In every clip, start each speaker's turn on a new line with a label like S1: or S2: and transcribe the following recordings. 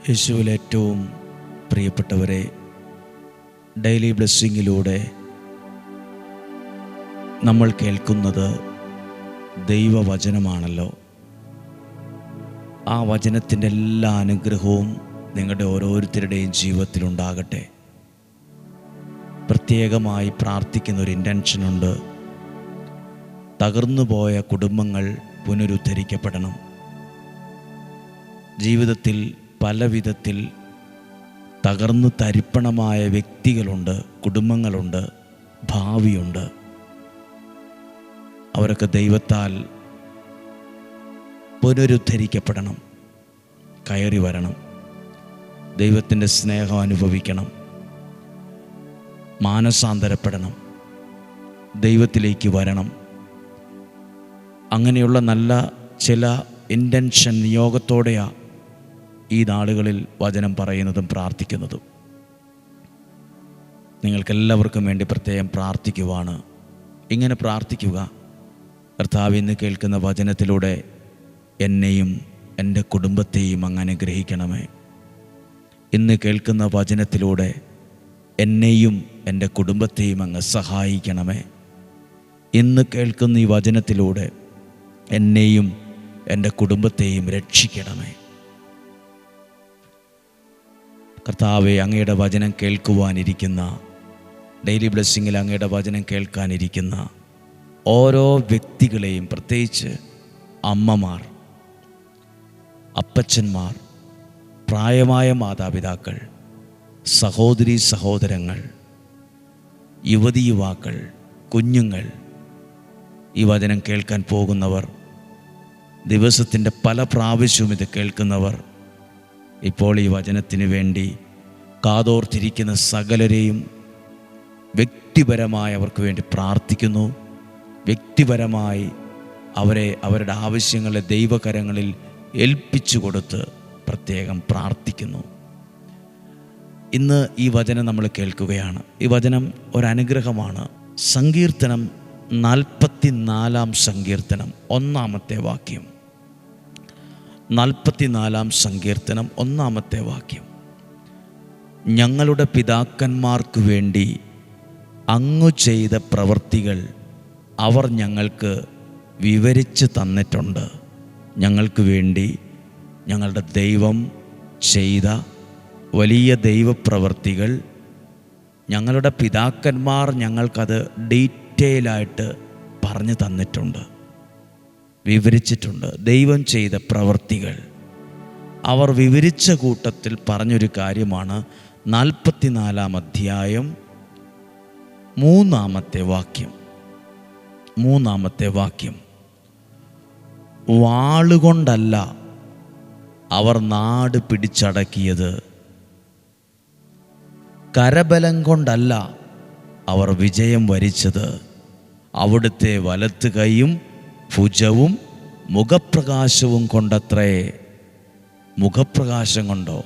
S1: യേശുവിൽ ഏറ്റവും പ്രിയപ്പെട്ടവരെ, ഡെയിലി ബ്ലെസ്സിങ്ങിലൂടെ നമ്മൾ കേൾക്കുന്നത് ദൈവവചനമാണല്ലോ. ആ വചനത്തിൻ്റെ എല്ലാ അനുഗ്രഹവും നിങ്ങളുടെ ഓരോരുത്തരുടെയും ജീവിതത്തിലുണ്ടാകട്ടെ. പ്രത്യേകമായി പ്രാർത്ഥിക്കുന്ന ഒരു ഇൻറ്റൻഷനുണ്ട്. തകർന്നുപോയ കുടുംബങ്ങൾ പുനരുദ്ധരിക്കപ്പെടണം. ജീവിതത്തിൽ പല വിധത്തിൽ തകർന്നു തരിപ്പണമായ വ്യക്തികളുണ്ട്, കുടുംബങ്ങളുണ്ട്, ഭാവിയുണ്ട്. അവരൊക്കെ ദൈവത്താൽ പുനരുദ്ധരിക്കപ്പെടണം, കയറി വരണം, ദൈവത്തിൻ്റെ സ്നേഹം അനുഭവിക്കണം, മാനസാന്തരപ്പെടണം, ദൈവത്തിലേക്ക് വരണം. അങ്ങനെയുള്ള നല്ല ചില ഇൻറ്റൻഷൻ നിയോഗത്തോടെയാണ് ഈ നാളുകളിൽ വചനം പറയുന്നതും പ്രാർത്ഥിക്കുന്നതും. നിങ്ങൾക്കെല്ലാവർക്കും വേണ്ടി പ്രത്യേകം പ്രാർത്ഥിക്കുവാണ്. ഇങ്ങനെ പ്രാർത്ഥിക്കുക: കർത്താവ്, ഇന്ന് കേൾക്കുന്ന വചനത്തിലൂടെ എന്നെയും എൻ്റെ കുടുംബത്തെയും അങ്ങ് അനുഗ്രഹിക്കണമേ. ഇന്ന് കേൾക്കുന്ന വചനത്തിലൂടെ എന്നെയും എൻ്റെ കുടുംബത്തെയും അങ്ങ് സഹായിക്കണമേ. ഇന്ന് കേൾക്കുന്ന ഈ വചനത്തിലൂടെ എന്നെയും എൻ്റെ കുടുംബത്തെയും രക്ഷിക്കണമേ. കർത്താവെ, അങ്ങയുടെ വചനം കേൾക്കുവാനിരിക്കുന്ന, ഡെയിലി ബ്ലെസ്സിങ്ങിൽ അങ്ങയുടെ വചനം കേൾക്കാനിരിക്കുന്ന ഓരോ വ്യക്തികളെയും, പ്രത്യേകിച്ച് അമ്മമാർ, അപ്പച്ചന്മാർ, പ്രായമായ മാതാപിതാക്കൾ, സഹോദരീ സഹോദരങ്ങൾ, യുവതി യുവാക്കൾ, കുഞ്ഞുങ്ങൾ, ഈ വചനം കേൾക്കാൻ പോകുന്നവർ, ദിവസത്തിൻ്റെ പല പ്രാവശ്യവും ഇത് കേൾക്കുന്നവർ, ഇപ്പോൾ ഈ വചനത്തിന് വേണ്ടി കാതോർത്തിരിക്കുന്ന സകലരെയും വ്യക്തിപരമായി അവർക്ക് വേണ്ടി പ്രാർത്ഥിക്കുന്നു. വ്യക്തിപരമായി അവരുടെ ആവശ്യങ്ങളെ ദൈവകരങ്ങളിൽ ഏൽപ്പിച്ചു കൊടുത്ത് പ്രത്യേകം പ്രാർത്ഥിക്കുന്നു. ഇന്ന് ഈ വചനം നമ്മൾ കേൾക്കുകയാണ്. ഈ വചനം ഒരനുഗ്രഹമാണ്. സങ്കീർത്തനം 44 സങ്കീർത്തനം 1 വാക്യം. 44 സങ്കീർത്തനം 1 വാക്യം. ഞങ്ങളുടെ പിതാക്കന്മാർക്ക് വേണ്ടി അങ്ങു ചെയ്ത പ്രവൃത്തികൾ അവർ ഞങ്ങൾക്ക് വിവരിച്ച് തന്നിട്ടുണ്ട്. ഞങ്ങൾക്ക് വേണ്ടി ഞങ്ങളുടെ ദൈവം ചെയ്ത വലിയ ദൈവപ്രവൃത്തികൾ ഞങ്ങളുടെ പിതാക്കന്മാർ ഞങ്ങൾക്കത് ഡീറ്റെയിലായിട്ട് പറഞ്ഞു തന്നിട്ടുണ്ട്, വിവരിച്ചിട്ടുണ്ട്. ദൈവം ചെയ്ത പ്രവൃത്തികൾ അവർ വിവരിച്ച കൂട്ടത്തിൽ പറഞ്ഞൊരു കാര്യമാണ് 44 അധ്യായം 3 വാക്യം. 3 വാക്യം. വാളുകൊണ്ടല്ല അവർ നാട് പിടിച്ചടക്കിയത്, കരബലം കൊണ്ടല്ല അവർ വിജയം വരിച്ചത്, അവിടുത്തെ വലത്ത് കൈയും ഭുജവും മുഖപ്രകാശവും കൊണ്ടത്രേ. മുഖപ്രകാശം കൊണ്ടോ?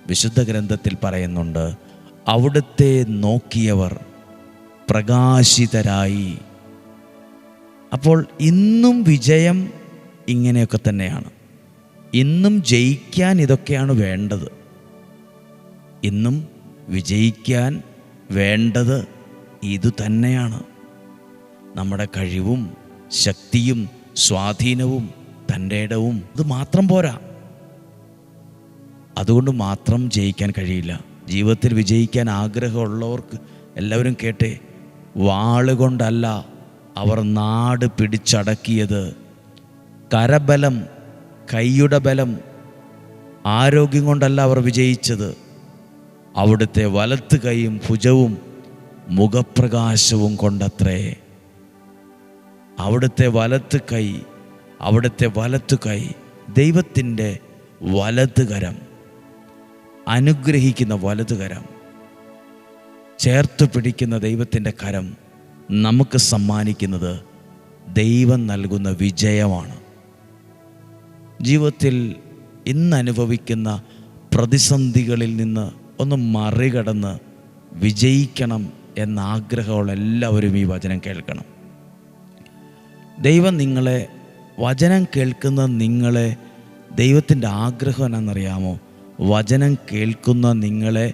S1: വിശുദ്ധ ഗ്രന്ഥത്തിൽ പറയുന്നുണ്ട്, അവിടുത്തെ നോക്കിയവർ പ്രകാശിതരായി. അപ്പോൾ ഇന്നും വിജയം ഇങ്ങനെയൊക്കെ തന്നെയാണ്. ഇന്നും ജയിക്കാൻ ഇതൊക്കെയാണ് വേണ്ടത്. ഇന്നും വിജയിക്കാൻ വേണ്ടത് ഇത് തന്നെയാണ്. നമ്മുടെ കഴിവും ശക്തിയും സ്വാധീനവും തൻ്റെ ഇടവും ഇത് മാത്രം പോരാ. അതുകൊണ്ട് മാത്രം ജയിക്കാൻ കഴിയില്ല. ജീവിതത്തിൽ വിജയിക്കാൻ ആഗ്രഹമുള്ളവർക്ക് എല്ലാവരും കേട്ടെ, വാളുകൊണ്ടല്ല അവർ നാട് പിടിച്ചടക്കിയത്, കരബലം, കൈയുടെ ബലം, ആരോഗ്യം കൊണ്ടല്ല അവർ വിജയിച്ചത്, അവിടുത്തെ വലത്ത് കൈയും ഭുജവും മുഖപ്രകാശവും കൊണ്ടത്രേ. അവിടുത്തെ വലത്ത് കൈ, അവിടുത്തെ വലത്ത് കൈ, ദൈവത്തിൻ്റെ വലത്ത് കരം, അനുഗ്രഹിക്കുന്ന വലത് കരം, ചേർത്ത് പിടിക്കുന്ന ദൈവത്തിൻ്റെ കരം നമുക്ക് സമ്മാനിക്കുന്നത് ദൈവം നൽകുന്ന വിജയമാണ്. ജീവിതത്തിൽ ഇന്ന് അനുഭവിക്കുന്ന പ്രതിസന്ധികളിൽ നിന്ന് ഒന്ന് മറികടന്ന് വിജയിക്കണം എന്ന ആഗ്രഹമുള്ള എല്ലാവരും ഈ വചനം കേൾക്കണം. ദൈവം നിങ്ങളെ, വചനം കേൾക്കുന്ന നിങ്ങളെ, ദൈവത്തിൻ്റെ ആഗ്രഹം എന്നറിയാമോ? വചനം കേൾക്കുന്ന നിങ്ങളെ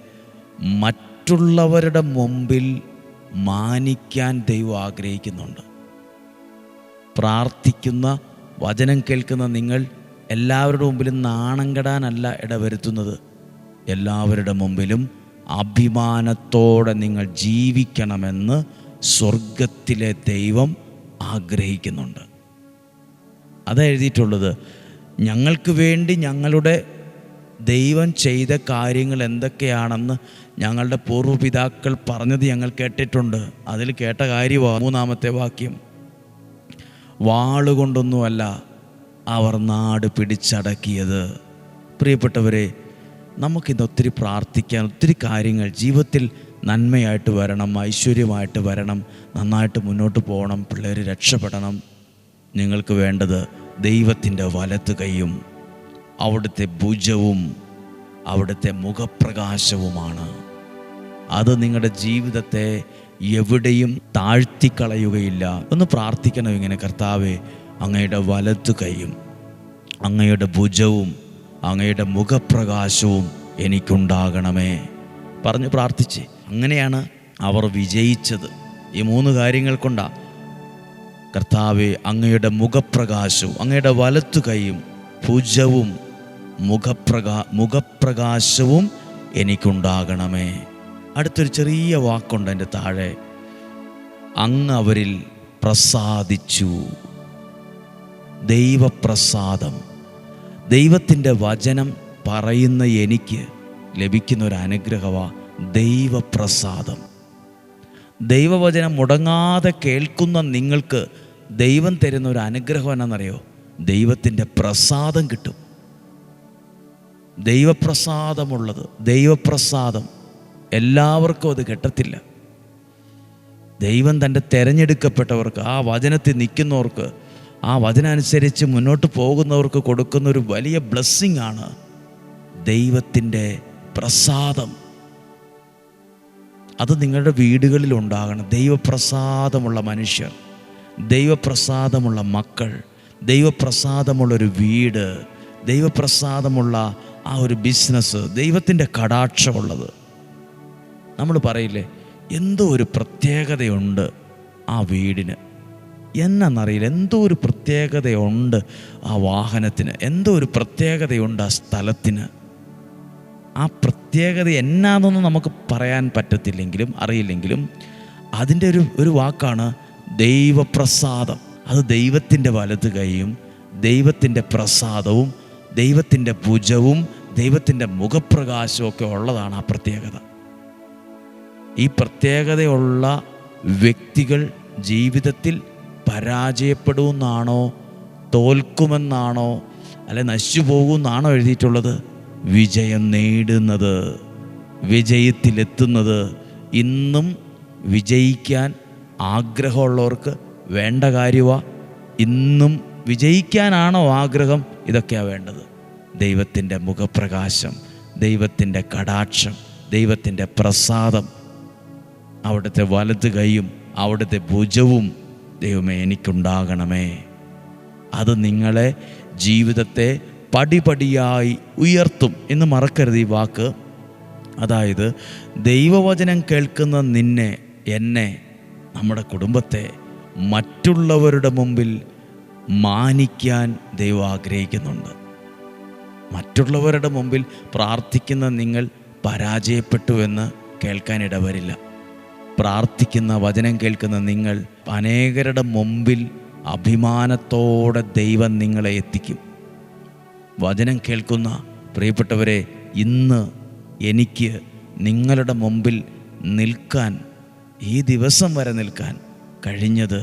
S1: മറ്റുള്ളവരുടെ മുമ്പിൽ മാനിക്കാൻ ദൈവം ആഗ്രഹിക്കുന്നുണ്ട്. പ്രാർത്ഥിക്കുന്ന, വചനം കേൾക്കുന്ന നിങ്ങൾ എല്ലാവരുടെ മുമ്പിലും നാണം കെടാനല്ല ഇടവരുത്തുന്നത്. എല്ലാവരുടെ മുമ്പിലും അഭിമാനത്തോടെ നിങ്ങൾ ജീവിക്കണമെന്ന് സ്വർഗത്തിലെ ദൈവം ആഗ്രഹിക്കുന്നുണ്ട്. അതാ എഴുതിയിട്ടുള്ളത്. ഞങ്ങൾക്ക് വേണ്ടി ഞങ്ങളുടെ ദൈവം ചെയ്ത കാര്യങ്ങൾ എന്തൊക്കെയാണെന്ന് ഞങ്ങളുടെ പൂർവ്വപിതാക്കൾ പറഞ്ഞത് ഞങ്ങൾ കേട്ടിട്ടുണ്ട്. അതിൽ കേട്ട കാര്യമാണ് 3-ാമത്തെ വാക്യം. വാളുകൊണ്ടൊന്നുമല്ല അവർ നാട് പിടിച്ചടക്കിയത്. പ്രിയപ്പെട്ടവരെ, നമുക്കിന്ന് ഒത്തിരി പ്രാർത്ഥിക്കാൻ, ഒത്തിരി കാര്യങ്ങൾ ജീവിതത്തിൽ നന്മയായിട്ട് വരണം, ഐശ്വര്യമായിട്ട് വരണം, നന്നായിട്ട് മുന്നോട്ട് പോകണം, പിള്ളേർ രക്ഷപ്പെടണം. നിങ്ങൾക്ക് വേണ്ടത് ദൈവത്തിൻ്റെ വലത്ത് കൈയും അവിടുത്തെ ഭുജവും അവിടുത്തെ മുഖപ്രകാശവുമാണ്. അത് നിങ്ങളുടെ ജീവിതത്തെ എവിടെയും താഴ്ത്തിക്കളയുകയില്ല. ഒന്ന് പ്രാർത്ഥിക്കണം ഇങ്ങനെ: കർത്താവേ, അങ്ങയുടെ വലത്ത് കൈയും അങ്ങയുടെ ഭുജവും അങ്ങയുടെ മുഖപ്രകാശവും എനിക്കുണ്ടാകണമേ പറഞ്ഞ് പ്രാർത്ഥിച്ച്. അങ്ങനെയാണ് അവർ വിജയിച്ചത്. ഈ 3 കാര്യങ്ങൾ കൊണ്ടാണ്. കർത്താവേ, അങ്ങയുടെ മുഖപ്രകാശവും അങ്ങയുടെ വലത്തു കൈയും ഭുജവും മുഖപ്രകാശവും എനിക്കുണ്ടാകണമേ. അടുത്തൊരു ചെറിയ വാക്കുണ്ട് എൻ്റെ താഴെ: അങ്ങ് അവരിൽ പ്രസാദിച്ചു. ദൈവപ്രസാദം. ദൈവത്തിൻ്റെ വചനം പറയുന്ന എനിക്ക് ലഭിക്കുന്ന ഒരു അനുഗ്രഹമാണ് ദൈവപ്രസാദം. ദൈവവചനം മുടങ്ങാതെ കേൾക്കുന്ന നിങ്ങൾക്ക് ദൈവം തരുന്ന ഒരു അനുഗ്രഹം എന്നാണെന്നറിയോ? ദൈവത്തിൻ്റെ പ്രസാദം കിട്ടും. ദൈവപ്രസാദമുള്ളത്, ദൈവപ്രസാദം എല്ലാവർക്കും അത് കിട്ടത്തില്ല. ദൈവം തൻ്റെ തിരഞ്ഞെടുക്കപ്പെട്ടവർക്ക്, ആ വചനത്തിൽ നിൽക്കുന്നവർക്ക്, ആ വചനമനുസരിച്ച് മുന്നോട്ട് പോകുന്നവർക്ക് കൊടുക്കുന്ന ഒരു വലിയ ബ്ലെസ്സിങ് ആണ് ദൈവത്തിൻ്റെ പ്രസാദം. അത് നിങ്ങളുടെ വീടുകളിൽ ഉണ്ടാകണം. ദൈവപ്രസാദമുള്ള മനുഷ്യർ, ദൈവപ്രസാദമുള്ള മക്കൾ, ദൈവപ്രസാദമുള്ളൊരു വീട്, ദൈവപ്രസാദമുള്ള ആ ഒരു ബിസിനസ്, ദൈവത്തിൻ്റെ കടാക്ഷമുള്ളത്. നമ്മൾ പറയില്ലേ, എന്തോ ഒരു പ്രത്യേകതയുണ്ട് ആ വീടിന്, എന്നറിയില്ല, എന്തോ ഒരു പ്രത്യേകതയുണ്ട് ആ വാഹനത്തിന്, എന്തോ ഒരു പ്രത്യേകതയുണ്ട് ആ സ്ഥലത്തിന്. ആ പ്രത്യേകത എന്നാണെന്നൊന്നും നമുക്ക് പറയാൻ പറ്റത്തില്ലെങ്കിലും അറിയില്ലെങ്കിലും അതിൻ്റെ ഒരു വാക്കാണ് ദൈവപ്രസാദം. അത് ദൈവത്തിൻ്റെ വലത് കൈയും ദൈവത്തിൻ്റെ പ്രസാദവും ദൈവത്തിൻ്റെ ഭുജവും ദൈവത്തിൻ്റെ മുഖപ്രകാശവും ഒക്കെ ഉള്ളതാണ് ആ പ്രത്യേകത. ഈ പ്രത്യേകതയുള്ള വ്യക്തികൾ ജീവിതത്തിൽ പരാജയപ്പെടുമെന്നാണോ, തോൽക്കുമെന്നാണോ, അല്ലെ നശിച്ചു പോകുമെന്നാണോ എഴുതിയിട്ടുള്ളത്? വിജയം നേടുന്നത്, വിജയത്തിലെത്തുന്നത്. ഇന്നും വിജയിക്കാൻ ആഗ്രഹമുള്ളവർക്ക് വേണ്ട കാര്യമാണ്. ഇന്നും വിജയിക്കാനാണോ ആഗ്രഹം? ഇതൊക്കെയാണ് വേണ്ടത്. ദൈവത്തിൻ്റെ മുഖപ്രകാശം, ദൈവത്തിൻ്റെ കടാക്ഷം, ദൈവത്തിൻ്റെ പ്രസാദം, അവിടുത്തെ വലത് കൈയും അവിടുത്തെ ഭുജവും ദൈവമേ എനിക്കുണ്ടാകണമേ. അത് നിങ്ങളെ ജീവിതത്തെ പടിപടിയായി ഉയർത്തും എന്ന് മറക്കരുത് ഈ വാക്ക്. അതായത് ദൈവവചനം കേൾക്കുന്ന നിന്നെ, എന്നെ, നമ്മുടെ കുടുംബത്തെ മറ്റുള്ളവരുടെ മുമ്പിൽ മാനിക്കാൻ ദൈവം ആഗ്രഹിക്കുന്നുണ്ട്. മറ്റുള്ളവരുടെ മുമ്പിൽ പ്രാർത്ഥിക്കുന്ന നിങ്ങൾ പരാജയപ്പെട്ടുവെന്ന് കേൾക്കാനിടവരില്ല. പ്രാർത്ഥിക്കുന്ന, വചനം കേൾക്കുന്ന നിങ്ങൾ അനേകരുടെ മുമ്പിൽ അഭിമാനത്തോടെ ദൈവം നിങ്ങളെ എത്തിക്കും. വചനം കേൾക്കുന്ന പ്രിയപ്പെട്ടവരെ, ഇന്ന് എനിക്ക് നിങ്ങളുടെ മുമ്പിൽ നിൽക്കാൻ, ഈ ദിവസം വരെ നിൽക്കാൻ കഴിഞ്ഞത്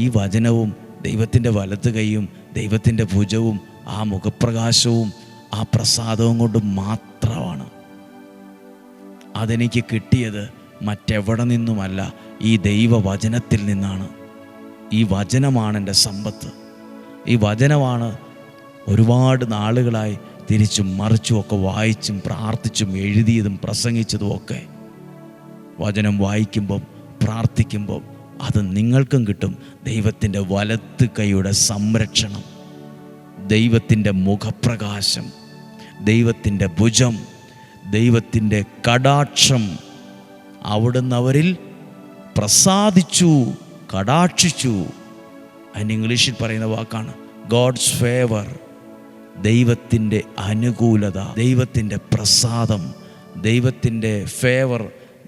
S1: ഈ വചനവും ദൈവത്തിൻ്റെ വലത്ത് കൈയും ദൈവത്തിൻ്റെ ഭുജവും ആ മുഖപ്രകാശവും ആ പ്രസാദവും കൊണ്ട് മാത്രമാണ്. അതെനിക്ക് കിട്ടിയത് മറ്റെവിടെ നിന്നുമല്ല, ഈ ദൈവവചനത്തിൽ നിന്നാണ്. ഈ വചനമാണ് എൻ്റെ സമ്പത്ത്. ഈ വചനമാണ് ഒരുപാട് നാളുകളായി തിരിച്ചും മറിച്ചുമൊക്കെ വായിച്ചും പ്രാർത്ഥിച്ചും എഴുതിയതും പ്രസംഗിച്ചതും ഒക്കെ. വചനം വായിക്കുമ്പം പ്രാർത്ഥിക്കുമ്പം അത് നിങ്ങൾക്കും കിട്ടും. ദൈവത്തിൻ്റെ വലത്ത് കൈയുടെ സംരക്ഷണം, ദൈവത്തിൻ്റെ മുഖപ്രകാശം, ദൈവത്തിൻ്റെ ഭുജം, ദൈവത്തിൻ്റെ കടാക്ഷം അവിടുന്ന് അവരിൽ പ്രസാദിച്ചു, കടാക്ഷിച്ചു. അതിന് ഇംഗ്ലീഷിൽ പറയുന്ന വാക്കാണ് ഗോഡ്സ് ഫേവർ. ദൈവത്തിൻ്റെ അനുകൂലത, ദൈവത്തിൻ്റെ പ്രസാദം, ദൈവത്തിൻ്റെ ഫേവർ,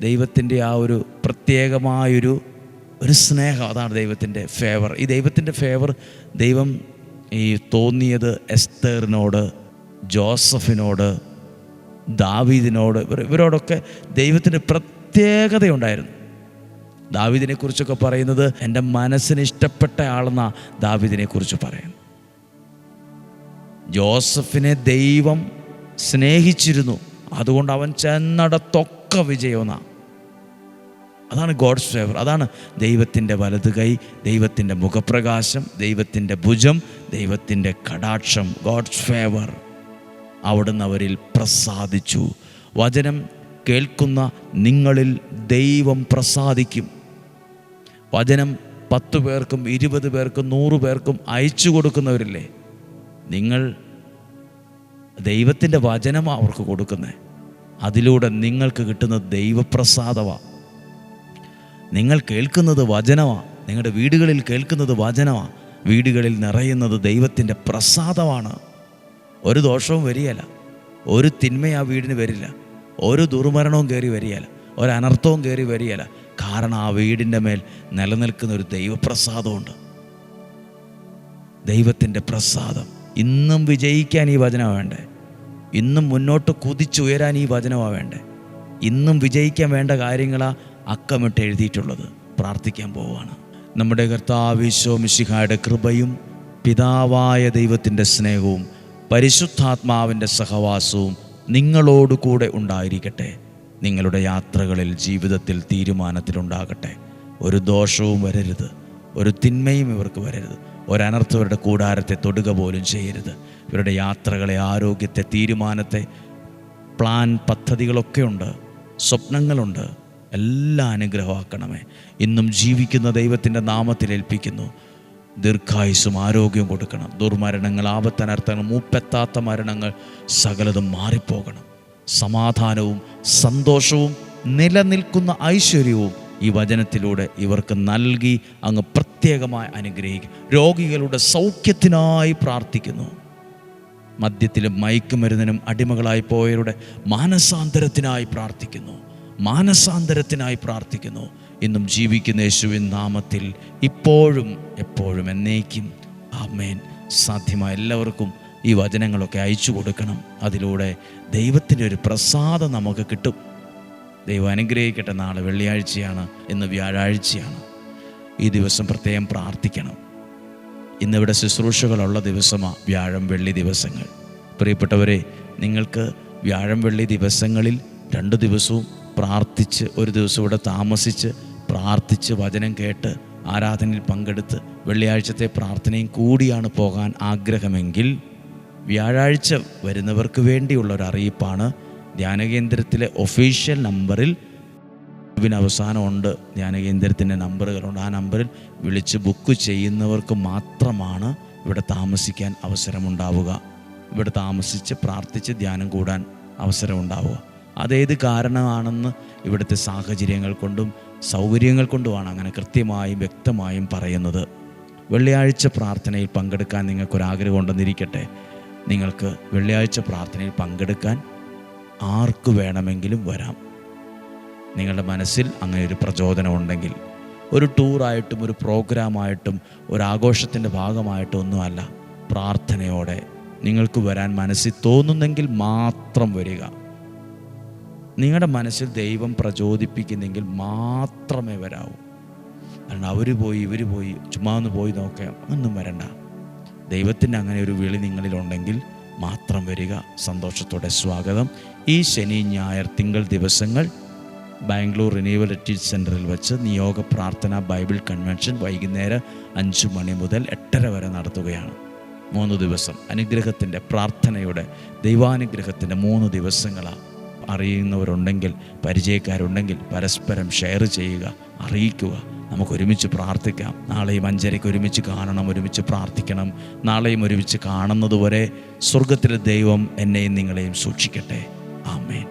S1: ദൈവത്തിൻ്റെ ആ ഒരു പ്രത്യേകമായൊരു സ്നേഹം, അതാണ് ദൈവത്തിൻ്റെ ഫേവർ. ഈ ദൈവത്തിൻ്റെ ഫേവർ ദൈവം തോന്നിയത് എസ്തേറിനോട്, ജോസഫിനോട്, ദാവീദിനോട്, ഇവരോടൊക്കെ ദൈവത്തിൻ്റെ പ്രത്യേകതയുണ്ടായിരുന്നു. ദാവീദിനെക്കുറിച്ചൊക്കെ പറയുന്നത് എൻ്റെ മനസ്സിന് ഇഷ്ടപ്പെട്ട ആളെന്നാണ് ദാവീദിനെക്കുറിച്ച് പറയുന്നത്. ജോസഫിനെ ദൈവം സ്നേഹിച്ചിരുന്നു, അതുകൊണ്ട് അവൻ ചെന്നിടത്തൊക്കെ വിജയമെന്നാണ്. അതാണ് ഗോഡ്സ് ഫേവർ. അതാണ് ദൈവത്തിൻ്റെ വലത് കൈ, ദൈവത്തിൻ്റെ മുഖപ്രകാശം, ദൈവത്തിൻ്റെ ഭുജം, ദൈവത്തിൻ്റെ കടാക്ഷം, ഗോഡ്സ് ഫേവർ. അവിടുന്ന് അവരിൽ പ്രസാദിച്ചു. വചനം കേൾക്കുന്ന നിങ്ങളിൽ ദൈവം പ്രസാദിക്കും. വചനം 10 പേർക്കും 20 പേർക്കും 100 പേർക്കും അയച്ചു കൊടുക്കുന്നവരില്ലേ, നിങ്ങൾ ദൈവത്തിൻ്റെ വചനമാണ് അവർക്ക് കൊടുക്കുന്നത്. അതിലൂടെ നിങ്ങൾക്ക് കിട്ടുന്നത് ദൈവപ്രസാദമാണ്. നിങ്ങൾ കേൾക്കുന്നത് വചനമാണ്, നിങ്ങളുടെ വീടുകളിൽ കേൾക്കുന്നത് വചനമാണ്, വീടുകളിൽ നിറയുന്നത് ദൈവത്തിൻ്റെ പ്രസാദമാണ്. ഒരു ദോഷവും വരികയില്ല, ഒരു തിന്മ ആ വീടിന് വരില്ല, ഒരു ദുർമരണവും കയറി വരികയില്ല, ഒരു അനർത്ഥവും കയറി വരികയില്ല. കാരണം ആ വീടിൻ്റെ മേൽ നിലനിൽക്കുന്ന ഒരു ദൈവപ്രസാദമുണ്ട്. ദൈവത്തിൻ്റെ പ്രസാദം. ഇന്നും വിജയിക്കാൻ ഈ വചനമാണ് വേണ്ടേ, ഇന്നും മുന്നോട്ട് കുതിച്ചുയരാൻ ഈ വചനമാണ് വേണ്ടേ, ഇന്നും വിജയിക്കാൻ വേണ്ട കാര്യങ്ങളാണ് അക്കമിട്ട് എഴുതിയിട്ടുള്ളത്. പ്രാർത്ഥിക്കാൻ പോവുകയാണ്. നമ്മുടെ കർത്താവ് ഈശോ മിശിഹായുടെ കൃപയും പിതാവായ ദൈവത്തിൻ്റെ സ്നേഹവും പരിശുദ്ധാത്മാവിൻ്റെ സഹവാസവും നിങ്ങളോട് കൂടെ ഉണ്ടായിരിക്കട്ടെ. നിങ്ങളുടെ യാത്രകളിൽ, ജീവിതത്തിൽ, തീരുമാനത്തിലുണ്ടാകട്ടെ. ഒരു ദോഷവും വരരുത്, ഒരു തിന്മയും ഇവർക്ക് വരരുത്, ഒരനർത്ഥം ഇവരുടെ കൂടാരത്തെ തൊടുക പോലും ചെയ്യരുത്. ഇവരുടെ യാത്രകളെ, ആരോഗ്യത്തെ, തീരുമാനത്തെ, പ്ലാൻ, പദ്ധതികളൊക്കെ ഉണ്ട്, സ്വപ്നങ്ങളുണ്ട്, എല്ലാം അനുഗ്രഹമാക്കണമേ. ഇന്നും ജീവിക്കുന്ന ദൈവത്തിൻ്റെ നാമത്തിൽ ഏൽപ്പിക്കുന്നു. ദീർഘായുസ്സും ആരോഗ്യവും കൊടുക്കണം. ദുർമരണങ്ങൾ, ആപത്തനർത്ഥങ്ങൾ, മൂപ്പെത്താത്ത മരണങ്ങൾ സകലതും മാറിപ്പോകണം. സമാധാനവും സന്തോഷവും നിലനിൽക്കുന്ന ഐശ്വര്യവും ഈ വചനത്തിലൂടെ ഇവർക്ക് നൽകി അങ്ങ് പ്രത്യേകമായി അനുഗ്രഹിക്കും. രോഗികളുടെ സൗഖ്യത്തിനായി പ്രാർത്ഥിക്കുന്നു. മദ്യത്തിലും മയക്കുമരുന്നിനും അടിമകളായി പോയവരുടെ മാനസാന്തരത്തിനായി പ്രാർത്ഥിക്കുന്നു. മാനസാന്തരത്തിനായി പ്രാർത്ഥിക്കുന്നു. ഇന്നും ജീവിക്കുന്ന യേശുവിൻ നാമത്തിൽ ഇപ്പോഴും എപ്പോഴും എന്നേക്കും ആമേൻ. സാധ്യമായ എല്ലാവർക്കും ഈ വചനങ്ങളൊക്കെ അയച്ചു കൊടുക്കണം. അതിലൂടെ ദൈവത്തിൻ്റെ ഒരു പ്രസാദം നമുക്ക് കിട്ടും. ദൈവം അനുഗ്രഹിക്കട്ടെ. നാളെ വെള്ളിയാഴ്ചയാണ്, ഇന്ന് വ്യാഴാഴ്ചയാണ്. ഈ ദിവസം പ്രത്യേകം പ്രാർത്ഥിക്കണം. ഇന്നിവിടെ ശുശ്രൂഷകളുള്ള ദിവസമാണ് വ്യാഴം വെള്ളി ദിവസങ്ങൾ. പ്രിയപ്പെട്ടവരെ, നിങ്ങൾക്ക് വ്യാഴം വെള്ളി ദിവസങ്ങളിൽ 2 ദിവസവും പ്രാർത്ഥിച്ച്, ഒരു ദിവസം ഇവിടെ താമസിച്ച് പ്രാർത്ഥിച്ച് വചനം കേട്ട് ആരാധനയിൽ പങ്കെടുത്ത് വെള്ളിയാഴ്ചത്തെ പ്രാർത്ഥനയും കൂടിയാണ് പോകാൻ ആഗ്രഹമെങ്കിൽ വ്യാഴാഴ്ച വരുന്നവർക്ക് വേണ്ടിയുള്ള ഒരു അറിയിപ്പാണ്. ധ്യാനകേന്ദ്രത്തിലെ ഒഫീഷ്യൽ നമ്പറിൽ അവസാനമുണ്ട്, ധ്യാനകേന്ദ്രത്തിൻ്റെ നമ്പറുകളുണ്ട്. ആ നമ്പറിൽ വിളിച്ച് ബുക്ക് ചെയ്യുന്നവർക്ക് മാത്രമാണ് ഇവിടെ താമസിക്കാൻ അവസരമുണ്ടാവുക. ഇവിടെ താമസിച്ച് പ്രാർത്ഥിച്ച് ധ്യാനം കൂടാൻ അവസരമുണ്ടാവുക. അതേത് കാരണമാണെന്ന് ഇവിടുത്തെ സാഹചര്യങ്ങൾ കൊണ്ടും സൗകര്യങ്ങൾ കൊണ്ടുമാണ് അങ്ങനെ കൃത്യമായും വ്യക്തമായും പറയുന്നത്. വെള്ളിയാഴ്ച പ്രാർത്ഥനയിൽ പങ്കെടുക്കാൻ നിങ്ങൾക്കൊരാഗ്രഹം ഉണ്ടെന്നിരിക്കട്ടെ. നിങ്ങൾക്ക് വെള്ളിയാഴ്ച പ്രാർത്ഥനയിൽ പങ്കെടുക്കാൻ ആർക്ക് വേണമെങ്കിലും വരാം. നിങ്ങളുടെ മനസ്സിൽ അങ്ങനെ ഒരു പ്രചോദനം ഉണ്ടെങ്കിൽ, ഒരു ടൂറായിട്ടും ഒരു പ്രോഗ്രാമായിട്ടും ഒരാഘോഷത്തിൻ്റെ ഭാഗമായിട്ടും ഒന്നുമല്ല, പ്രാർത്ഥനയോടെ നിങ്ങൾക്ക് വരാൻ മനസ്സിൽ തോന്നുന്നെങ്കിൽ മാത്രം വരിക. നിങ്ങളുടെ മനസ്സിൽ ദൈവം പ്രചോദിപ്പിക്കുന്നെങ്കിൽ മാത്രമേ വരാവൂ. കാരണം അവർ പോയി ഇവർ പോയി ചുമ്മാ ഒന്ന് പോയി നോക്കാം, ഒന്നും വരണ്ട. ദൈവത്തിൻ്റെ അങ്ങനെ ഒരു വിളി നിങ്ങളിലുണ്ടെങ്കിൽ മാത്രം വരിക. സന്തോഷത്തോടെ സ്വാഗതം. ഈ ശനി, ഞായർ, തിങ്കൾ ദിവസങ്ങൾ ബാംഗ്ലൂർ റിന്യൂവൽ റിട്രീറ്റ് സെൻറ്ററിൽ വെച്ച് നിയോഗ പ്രാർത്ഥന ബൈബിൾ കൺവെൻഷൻ വൈകുന്നേരം 5 മണി മുതൽ 8:30 വരെ നടത്തുകയാണ്. 3 ദിവസം അനുഗ്രഹത്തിൻ്റെ, പ്രാർത്ഥനയുടെ, ദൈവാനുഗ്രഹത്തിൻ്റെ 3 ദിവസങ്ങളാണ്. അറിയുന്നവരുണ്ടെങ്കിൽ, പരിചയക്കാരുണ്ടെങ്കിൽ പരസ്പരം ഷെയർ ചെയ്യുക, അറിയിക്കുക. നമുക്ക് ഒരുമിച്ച് പ്രാർത്ഥിക്കാം. നാളെയും 5:30 ഒരുമിച്ച് കാണണം, ഒരുമിച്ച് പ്രാർത്ഥിക്കണം. നാളെയും ഒരുമിച്ച് കാണുന്നതുവരെ സ്വർഗത്തിലെ ദൈവം എന്നെയും നിങ്ങളെയും സൂക്ഷിക്കട്ടെ. ആമേൻ.